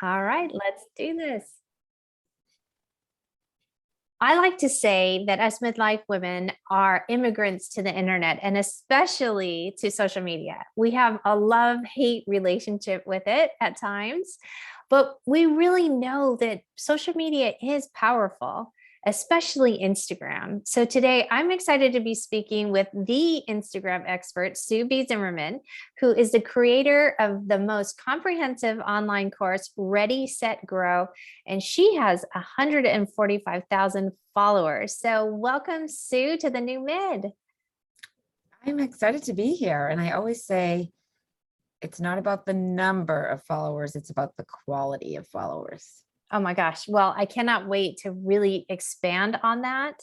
All right, let's do this. I like to say that us midlife women are immigrants to the internet and especially to social media. We have a love-hate relationship with it at times, but we really know that social media is powerful, especially Instagram. So today I'm excited to be speaking with the Instagram expert, Zimmerman, who is the creator of the most comprehensive online course, Ready, Set, Grow, and she has 145,000 followers. So welcome, Sue, to the new mid. I'm excited to be here. And I always say it's not about the number of followers, it's about the quality of followers. Oh my gosh. Well, I cannot wait to really expand on that.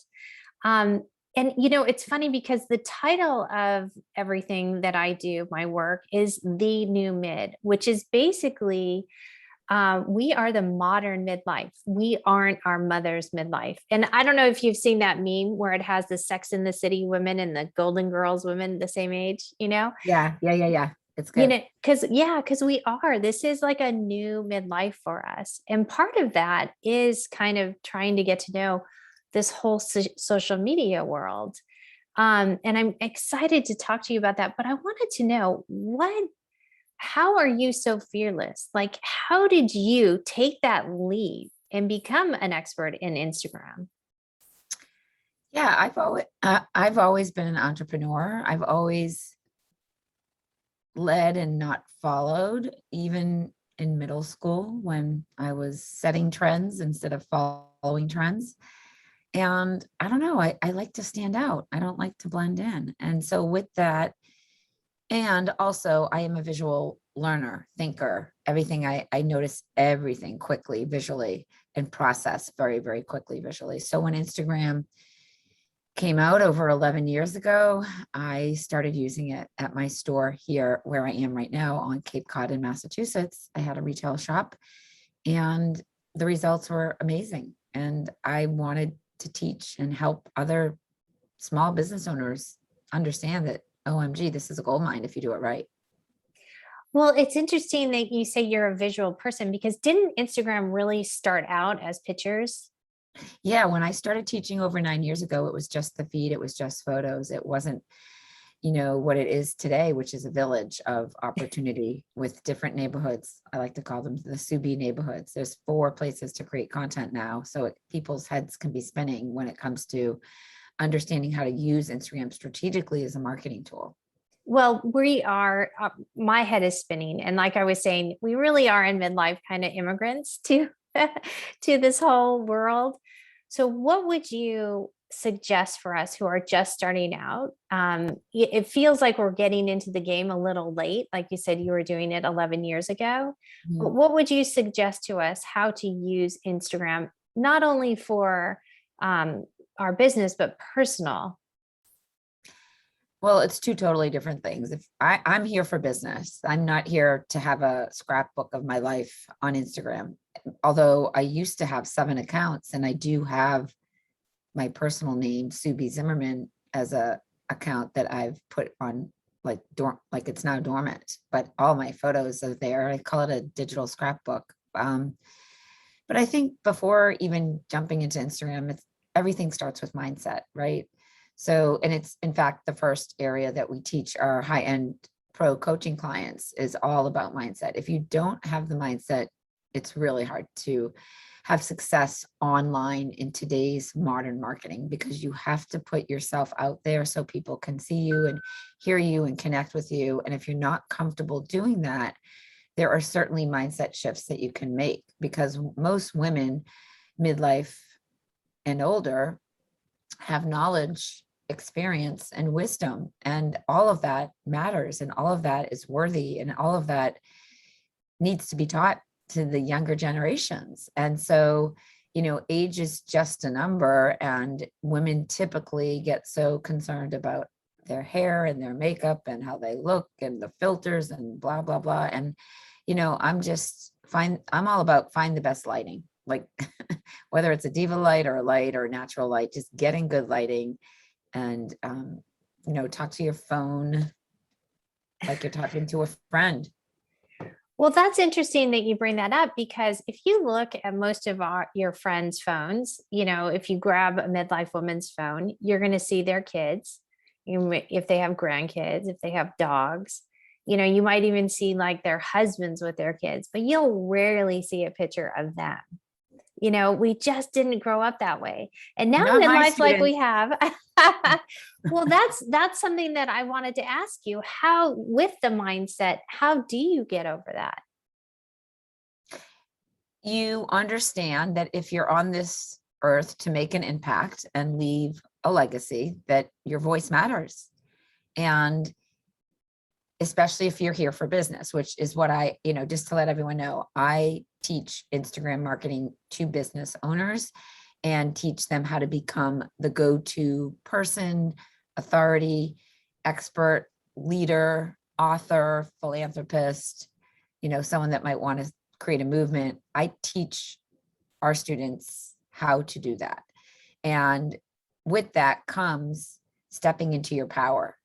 Um, and it's funny because the title of everything that I do, my work, is The New Mid, which is basically we are the modern midlife. We aren't our mother's midlife. And I don't know if you've seen that meme where it has the Sex in the City women and the Golden Girls women the same age. Yeah. It's You good. know, because we are. This is like a new midlife for us. And part of that is kind of trying to get to know this whole social media world. And I'm excited to talk to you about that. But I wanted to know how are you so fearless? Like, how did you take that leap and become an expert in Instagram? Yeah, I've always been an entrepreneur. I've always led and not followed, even in middle school when I was setting trends instead of following trends. And I don't know, I like to stand out. I don't like to blend in. And so with that, and also I am a visual learner, thinker. I notice everything quickly visually and process very, very quickly visually. So when Instagram came out over 11 years ago, I started using it at my store here where I am right now on Cape Cod in Massachusetts. I had a retail shop and the results were amazing. And I wanted to teach and help other small business owners understand that, OMG, this is a gold mine if you do it right. Well, it's interesting that you say you're a visual person because didn't Instagram really start out as pictures? Yeah, when I started teaching over 9 years ago, it was just the feed, it was just photos. It wasn't, what it is today, which is a village of opportunity with different neighborhoods. I like to call them the Subi neighborhoods. There's 4 places to create content now. So people's heads can be spinning when it comes to understanding how to use Instagram strategically as a marketing tool. Well, we are, my head is spinning. And like I was saying, we really are in midlife kind of immigrants to, to this whole world. So what would you suggest for us who are just starting out? It feels like we're getting into the game a little late. Like you said, you were doing it 11 years ago. But Mhm. what would you suggest to us how to use Instagram, not only for our business, but personal? Well, it's two totally different things. If I'm here for business, I'm not here to have a scrapbook of my life on Instagram. Although I used to have 7 accounts and I do have my personal name, Subi Zimmerman, as a account that I've put on like it's now dormant, but all my photos are there. I call it a digital scrapbook. But I think before even jumping into Instagram, everything starts with mindset, right? So, and it's in fact the first area that we teach our high-end pro coaching clients is all about mindset. If you don't have the mindset, it's really hard to have success online in today's modern marketing because you have to put yourself out there so people can see you and hear you and connect with you. And if you're not comfortable doing that, there are certainly mindset shifts that you can make because most women midlife and older have knowledge, experience, and wisdom, and all of that matters, and all of that is worthy, and all of that needs to be taught to the younger generations. And so, age is just a number, and women typically get so concerned about their hair and their makeup and how they look and the filters and blah blah blah. And I'm all about find the best lighting, like whether it's a diva light or a light or a natural light, just getting good lighting and talk to your phone like you're talking to a friend. Well, that's interesting that you bring that up because if you look at most of your friends' phones, if you grab a midlife woman's phone, you're going to see their kids. If they have grandkids, if they have dogs, you might even see like their husbands with their kids, but you'll rarely see a picture of them. We just didn't grow up that way. And now Not my midlife like we students. have. Well, that's something that I wanted to ask you. How, with the mindset, how do you get over that? You understand that if you're on this earth to make an impact and leave a legacy, that your voice matters. And especially if you're here for business, which is what just to let everyone know, I teach Instagram marketing to business owners and teach them how to become the go-to person, authority, expert, leader, author, philanthropist, someone that might want to create a movement. I teach our students how to do that. And with that comes stepping into your power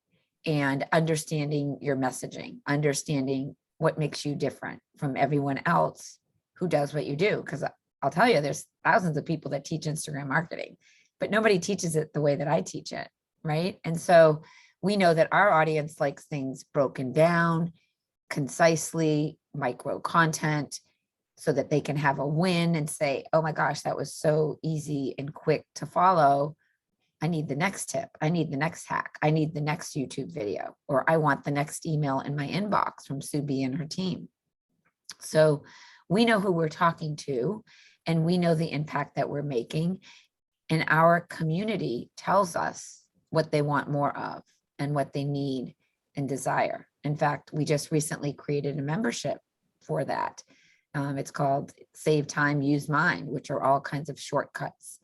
and understanding your messaging, understanding what makes you different from everyone else who does what you do. Because I'll tell you, there's thousands of people that teach Instagram marketing, but nobody teaches it the way that I teach it, right? And so we know that our audience likes things broken down, concisely, micro content, so that they can have a win and say, oh my gosh, that was so easy and quick to follow. I need the next tip. I need the next hack. I need the next YouTube video, or I want the next email in my inbox from Subi and her team. So we know who we're talking to, and we know the impact that we're making. And our community tells us what they want more of and what they need and desire. In fact, we just recently created a membership for that. It's called Save Time, Use Mind, which are all kinds of shortcuts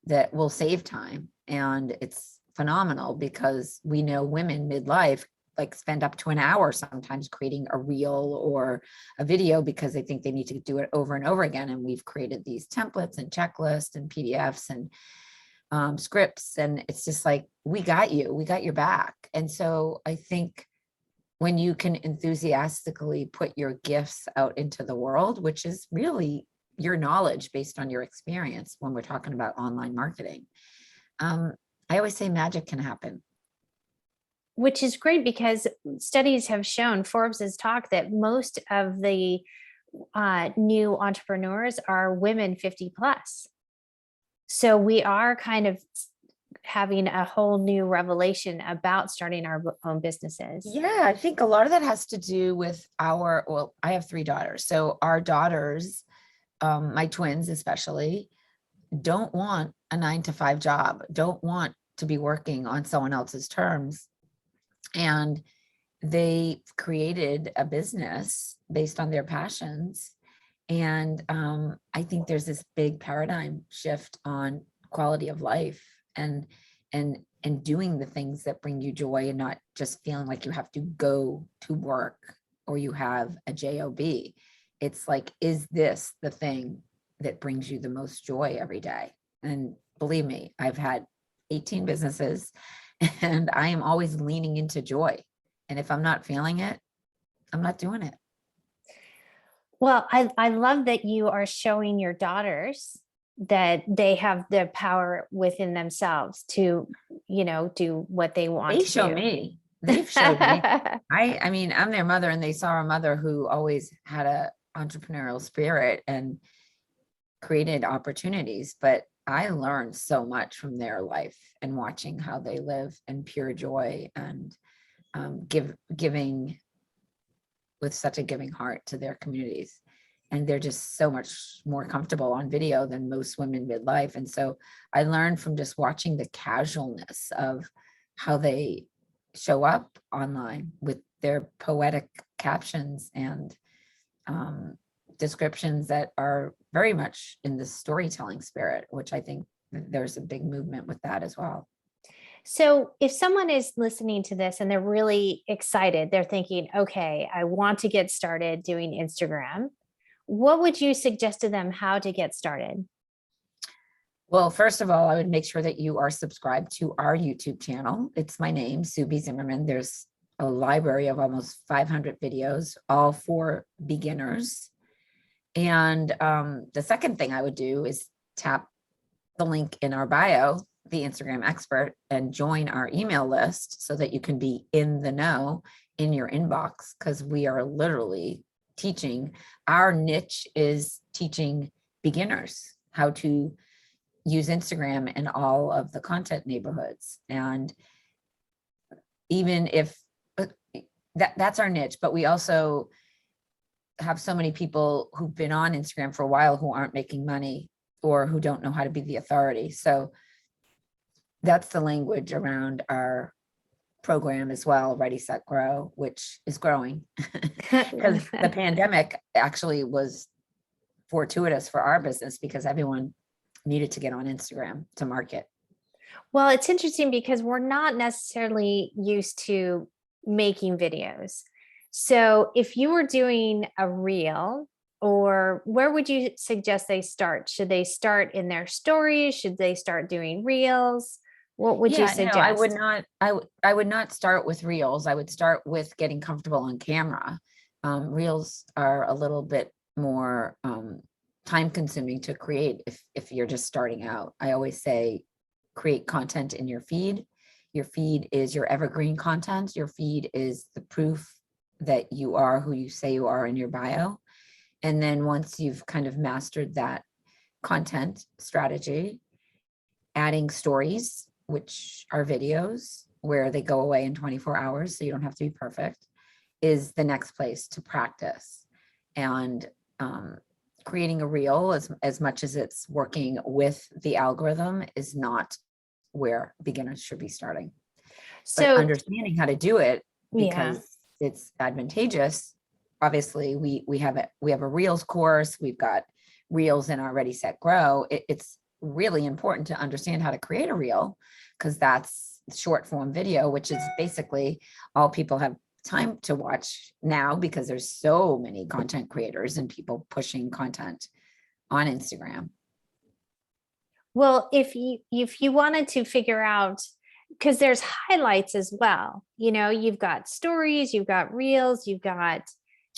that will save time. And it's phenomenal because we know women midlife like spend up to an hour sometimes creating a reel or a video because they think they need to do it over and over again. And we've created these templates and checklists and PDFs and scripts. And it's just like, we got you, we got your back. And so I think when you can enthusiastically put your gifts out into the world, which is really your knowledge based on your experience when we're talking about online marketing, I always say magic can happen. Which is great because studies have shown, Forbes has talked that most of the new entrepreneurs are women 50 plus. So we are kind of having a whole new revelation about starting our own businesses. Yeah, I think a lot of that has to do with well, I have 3 daughters. So our daughters, my twins especially, don't want a 9-to-5 job, don't want to be working on someone else's terms. And they created a business based on their passions. And I think there's this big paradigm shift on quality of life and doing the things that bring you joy and not just feeling like you have to go to work or you have a job. It's like, is this the thing that brings you the most joy every day? And believe me, I've had 18 businesses and I am always leaning into joy. And if I'm not feeling it, I'm not doing it. Well, I love that you are showing your daughters that they have the power within themselves to, do what they want They to show do. me. They've showed me. I mean, I'm their mother and they saw a mother who always had a entrepreneurial spirit and created opportunities. But I learned so much from their life and watching how they live in pure joy and giving with such a giving heart to their communities. And they're just so much more comfortable on video than most women midlife. And so I learned from just watching the casualness of how they show up online with their poetic captions and descriptions that are very much in the storytelling spirit, which I think there's a big movement with that as well. So if someone is listening to this and they're really excited, they're thinking, okay, I want to get started doing Instagram. What would you suggest to them how to get started? Well, first of all, I would make sure that you are subscribed to our YouTube channel. It's my name, Subi Zimmerman. There's a library of almost 500 videos, all for beginners. And the second thing I would do is tap the link in our bio, the Instagram expert, and join our email list so that you can be in the know in your inbox, because we are literally teaching. Our niche is teaching beginners how to use Instagram in all of the content neighborhoods. And even if that's our niche, but we also have so many people who've been on Instagram for a while who aren't making money or who don't know how to be the authority. So that's the language around our program as well, Ready, Set, Grow, which is growing because the pandemic actually was fortuitous for our business because everyone needed to get on Instagram to market. Well, it's interesting because we're not necessarily used to making videos. So if you were doing a reel, or where would you suggest they start? Should they start in their stories? Should they start doing reels? What would you suggest? I would not, I would not start with reels. I would start with getting comfortable on camera. Reels are a little bit more time consuming to create if you're just starting out. I always say create content in your feed. Your feed is your evergreen content. Your feed is the proof that you are who you say you are in your bio. And then once you've kind of mastered that content strategy, adding stories, which are videos where they go away in 24 hours, so you don't have to be perfect, is the next place to practice. And creating a reel, as much as it's working with the algorithm, is not where beginners should be starting. So but understanding how to do it, because it's advantageous. Obviously, we have a reels course. We've got reels in our Ready, Set, Grow. It's really important to understand how to create a reel, because that's short form video, which is basically all people have time to watch now, because there's so many content creators and people pushing content on Instagram. Well, if you wanted to figure out, because there's highlights as well, you've got stories, you've got reels, you've got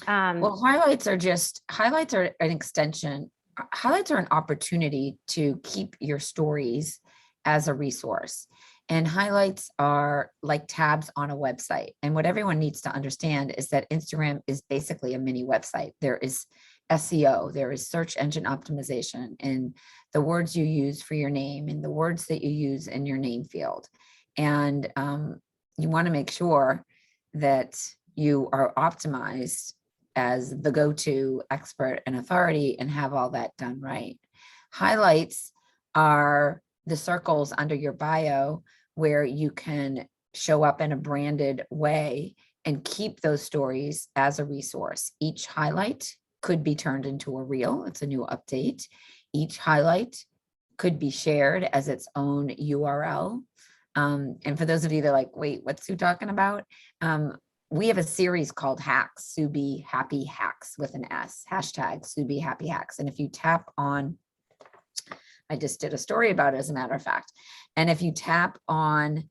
well, highlights are an extension. Highlights are an opportunity to keep your stories as a resource. And highlights are like tabs on a website. And what everyone needs to understand is that Instagram is basically a mini website. There is SEO, there is search engine optimization, and the words you use for your name and the words that you use in your name field. And you want to make sure that you are optimized as the go-to expert and authority and have all that done right. Highlights are the circles under your bio where you can show up in a branded way and keep those stories as a resource. Each highlight could be turned into a reel. It's a new update. Each highlight could be shared as its own URL. And for those of you that are like, wait, what's Sue talking about? We have a series called Hacks, Sue Be Happy Hacks with an S, hashtag Sue Be Happy Hacks. And if you tap on, I just did a story about it, as a matter of fact. And if you tap on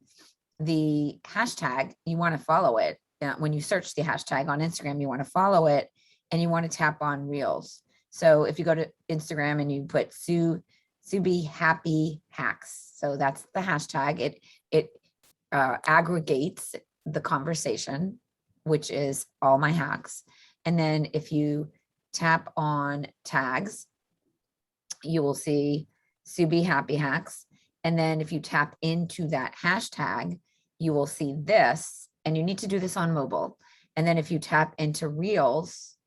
the hashtag, you want to follow it. When you search the hashtag on Instagram, you want to follow it and you want to tap on Reels. So if you go to Instagram and you put Sue Be Happy Hacks, so that's the hashtag, it aggregates the conversation, which is all my hacks. And then if you tap on tags, you will see Sue Be Happy Hacks. And then if you tap into that hashtag, you will see this, and you need to do this on mobile. And then if you tap into Reels,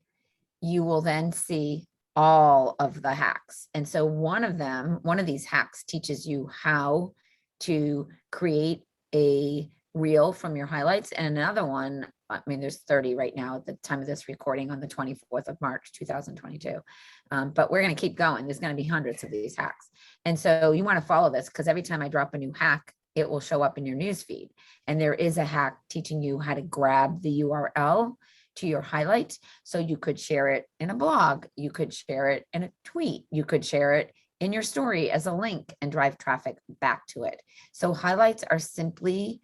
you will then see all of the hacks. And so one of these hacks teaches you how to create a reel from your highlights. And another one, I mean, there's 30 right now at the time of this recording on the 24th of March, 2022. But we're going to keep going. There's going to be hundreds of these hacks. And so you want to follow this, because every time I drop a new hack, it will show up in your newsfeed. And there is a hack teaching you how to grab the URL to your highlight. So you could share it in a blog, you could share it in a tweet, you could share it in your story as a link and drive traffic back to it. So highlights are simply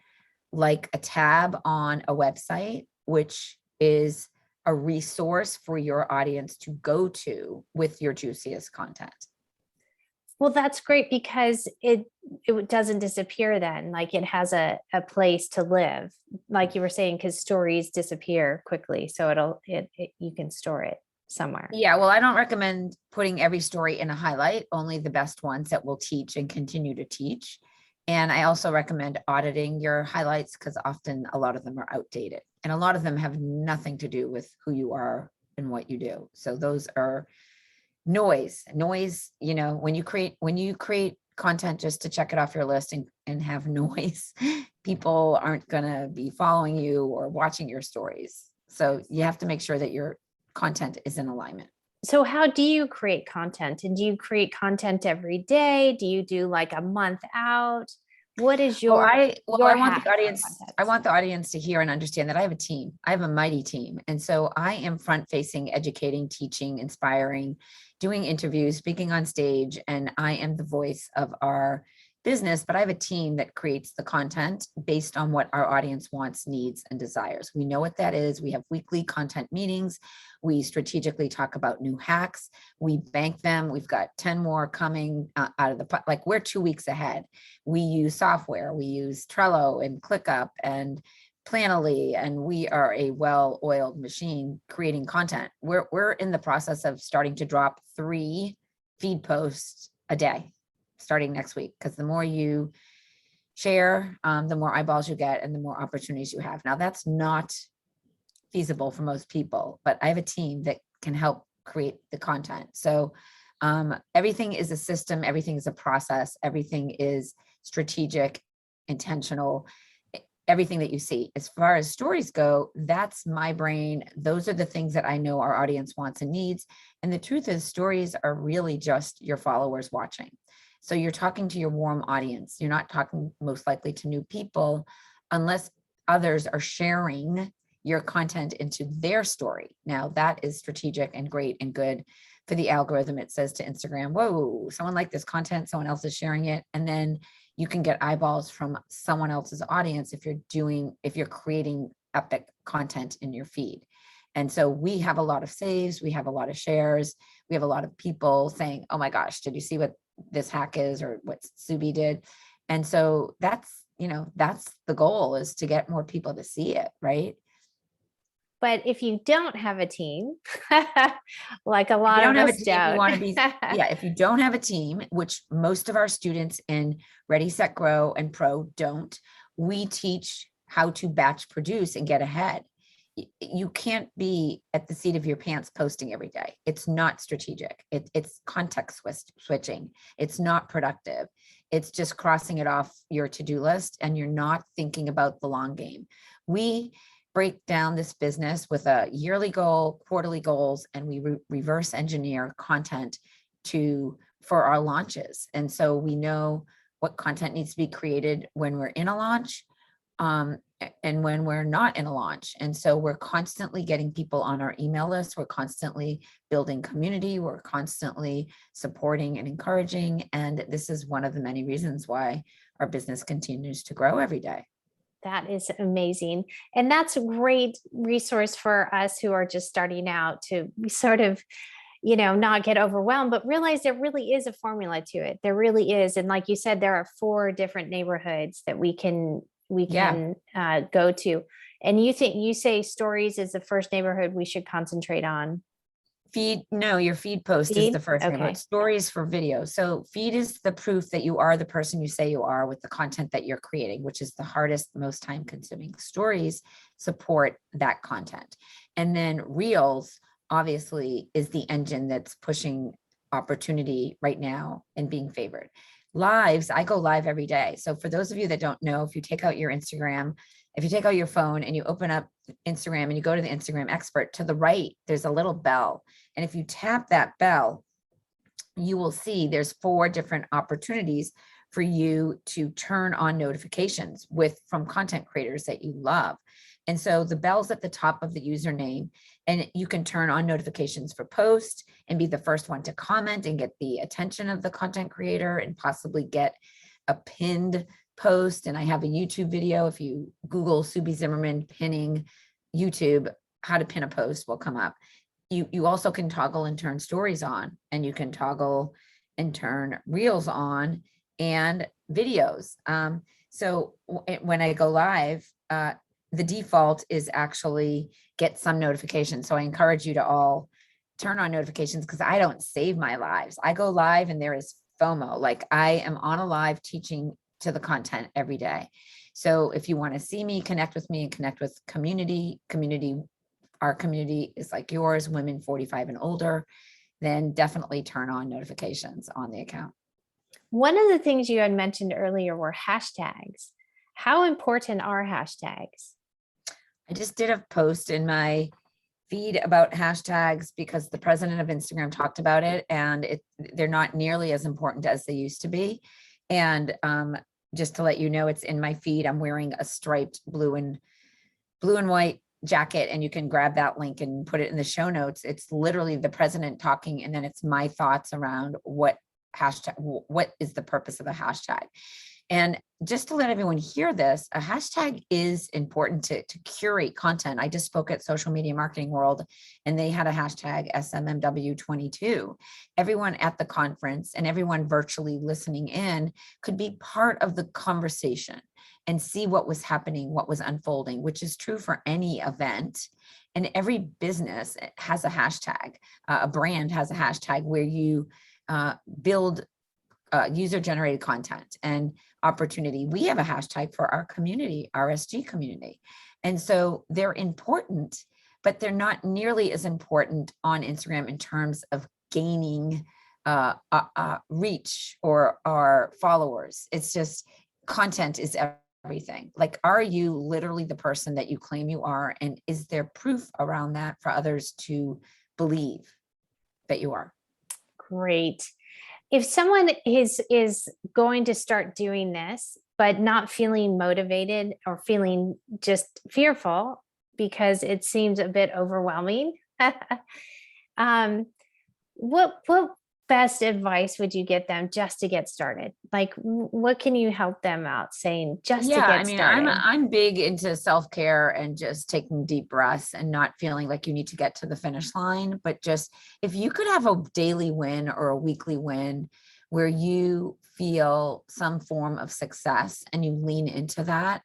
like a tab on a website, which is a resource for your audience to go to with your juiciest content. Well, that's great because it doesn't disappear then. Like it has a place to live, like you were saying, because stories disappear quickly. So you can store it somewhere. Yeah, well, I don't recommend putting every story in a highlight, only the best ones that will teach and continue to teach. And I also recommend auditing your highlights because often a lot of them are outdated and a lot of them have nothing to do with who you are and what you do. So those are noise, when you create content just to check it off your list and have noise, people aren't going to be following you or watching your stories. So you have to make sure that your content is in alignment. So how do you create content? And do you create content every day? Do you do like a month out? What is Well, your I want hack the for audience, content? I want the audience to hear and understand that I have a team. I have a mighty team. And so I am front facing, educating, teaching, inspiring, doing interviews, speaking on stage, and I am the voice of our business, but I have a team that creates the content based on what our audience wants, needs, and desires. We know what that is. We have weekly content meetings. We strategically talk about new hacks. We bank them. We've got 10 more coming out of like we're 2 weeks ahead. We use software. We use Trello and ClickUp and Planoly, and we are a well-oiled machine creating content. We're in the process of starting to drop 3 feed posts a day starting next week, because the more you share, the more eyeballs you get and the more opportunities you have. Now that's not feasible for most people, but I have a team that can help create the content. So everything is a system, everything is a process, everything is strategic, intentional, everything that you see. As far as stories go, that's my brain. Those are the things that I know our audience wants and needs. And the truth is, stories are really just your followers watching. So you're talking to your warm audience. You're not talking most likely to new people unless others are sharing your content into their story. Now that is strategic and great and good for the algorithm. It says to Instagram, whoa, someone liked this content, someone else is sharing it. And then you can get eyeballs from someone else's audience if you're creating epic content in your feed. And so we have a lot of saves, we have a lot of shares, we have a lot of people saying, oh my gosh, did you see what this hack is or what Subi did? And so that's the goal, is to get more people to see it, right? But if you don't have a team, like a lot of us don't. You want to be, yeah, if you don't have a team, which most of our students in Ready, Set, Grow and Pro don't, we teach how to batch produce and get ahead. You can't be at the seat of your pants posting every day. It's not strategic. It's context switching. It's not productive. It's just crossing it off your to-do list and you're not thinking about the long game. We break down this business with a yearly goal, quarterly goals, and we reverse engineer content for our launches. And so we know what content needs to be created when we're in a launch, and when we're not in a launch. And so we're constantly getting people on our email list. We're constantly building community. We're constantly supporting and encouraging. And this is one of the many reasons why our business continues to grow every day. That is amazing. And that's a great resource for us who are just starting out to sort of, not get overwhelmed, but realize there really is a formula to it. There really is. And like you said, there are 4 different neighborhoods that we can go to. And you say stories is the first neighborhood we should concentrate on. Your feed post is the first neighborhood. Stories for video. So feed is the proof that you are the person you say you are with the content that you're creating, which is the hardest, most time consuming. Stories support that content. And then reels obviously is the engine that's pushing opportunity right now and being favored. Lives, I go live every day. So for those of you that don't know, if you take out your Instagram, if you take out your phone and you open up Instagram and you go to the Instagram expert, to the right, there's a little bell. And if you tap that bell, you will see there's 4 different opportunities for you to turn on notifications from content creators that you love. And so the bell's at the top of the username, and you can turn on notifications for posts and be the first one to comment and get the attention of the content creator and possibly get a pinned post, and I have a YouTube video. If you Google Subi Zimmerman pinning YouTube, how to pin a post will come up. You also can toggle and turn stories on, and you can toggle and turn reels on and videos. So when I go live, the default is actually get some notifications. So I encourage you to all turn on notifications, because I don't save my lives. I go live and there is FOMO. Like, I am on a live teaching to the content every day. So if you want to see me, connect with me, and connect with community, our community is like yours, women 45 and older, then definitely turn on notifications on the account. One of the things you had mentioned earlier were hashtags. How important are hashtags? I just did a post in my feed about hashtags because the president of Instagram talked about it, and they're not nearly as important as they used to be. And just to let you know, it's in my feed. I'm wearing a striped blue and white jacket, and you can grab that link and put it in the show notes. It's literally the president talking, and then it's my thoughts around what is the purpose of a hashtag. And just to let everyone hear this, a hashtag is important to curate content. I just spoke at Social Media Marketing World, and they had a hashtag SMMW22. Everyone at the conference and everyone virtually listening in could be part of the conversation and see what was happening, what was unfolding, which is true for any event. And every business has a hashtag. A brand has a hashtag where you build user-generated content and opportunity. We have a hashtag for our community, RSG community. And so they're important, but they're not nearly as important on Instagram in terms of gaining reach or our followers. It's just content is everything. Like, are you literally the person that you claim you are? And is there proof around that for others to believe that you are? Great. If someone is going to start doing this, but not feeling motivated or feeling just fearful because it seems a bit overwhelming, what best advice would you get them just to get started? Like, what can you help them out saying just to get started? I'm big into self-care and just taking deep breaths and not feeling like you need to get to the finish line, but just if you could have a daily win or a weekly win where you feel some form of success and you lean into that,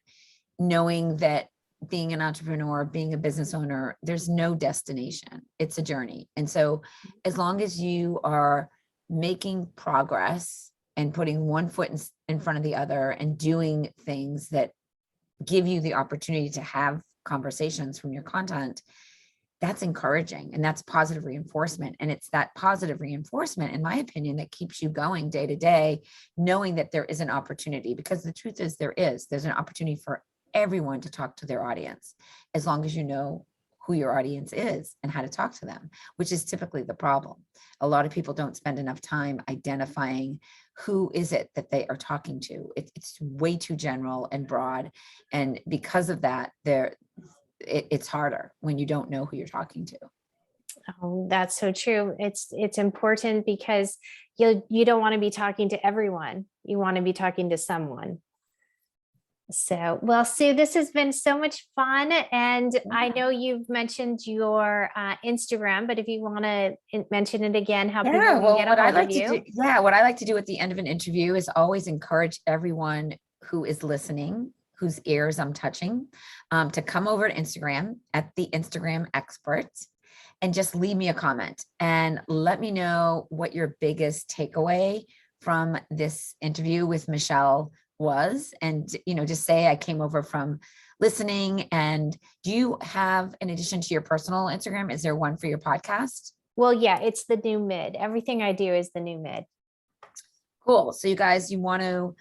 knowing that being an entrepreneur, being a business owner, there's no destination. It's a journey. And so as long as you are making progress and putting one foot in front of the other and doing things that give you the opportunity to have conversations from your content, that's encouraging, and that's positive reinforcement. And it's that positive reinforcement, in my opinion, that keeps you going day to day, knowing that there is an opportunity, because the truth is there's an opportunity for everyone to talk to their audience, as long as you know who your audience is and how to talk to them, which is typically the problem. A lot of people don't spend enough time identifying who is it that they are talking to. It's way too general and broad. And because of that, it's harder when you don't know who you're talking to. Oh, that's so true. It's important because you don't want to be talking to everyone. You want to be talking to someone. So, well, Sue, this has been so much fun. And I know you've mentioned your Instagram, but if you want to mention it again, how people can get a hold of you. What I like to do at the end of an interview is always encourage everyone who is listening, whose ears I'm touching, to come over to Instagram at the Instagram Expert and just leave me a comment and let me know what your biggest takeaway from this interview with Michelle was. And, just say I came over from listening. And do you have, in addition to your personal Instagram, is there one for your podcast? Well, yeah, it's the new mid. Everything I do is the new mid. Cool. So you guys, you want to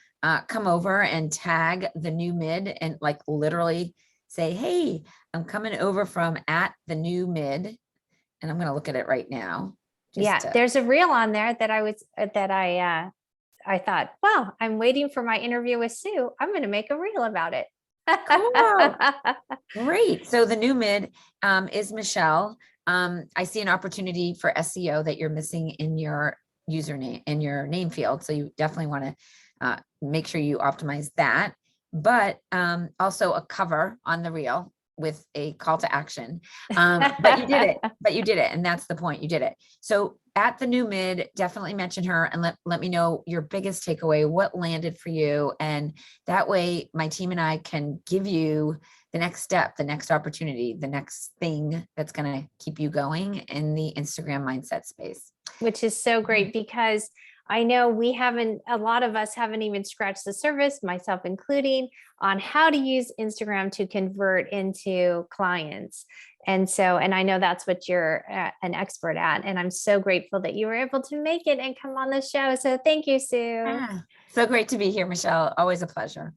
come over and tag the new mid and like literally say, hey, I'm coming over from at the new mid. And I'm going to look at it right now. There's a reel on there that I thought, well, I'm waiting for my interview with Sue. I'm going to make a reel about it. Cool. Great. So the new mid is Michelle. I see an opportunity for SEO that you're missing in your username, in your name field. So you definitely want to make sure you optimize that, but also a cover on the reel with a call to action. But you did it, and that's the point, you did it. So at the new mid, definitely mention her and let me know your biggest takeaway, what landed for you. And that way my team and I can give you the next step, the next opportunity, the next thing that's going to keep you going in the Instagram mindset space. Which is so great, because I know a lot of us haven't even scratched the surface, myself including, on how to use Instagram to convert into clients. And I know that's what you're an expert at. And I'm so grateful that you were able to make it and come on the show. So thank you, Sue. So great to be here, Michelle. Always a pleasure.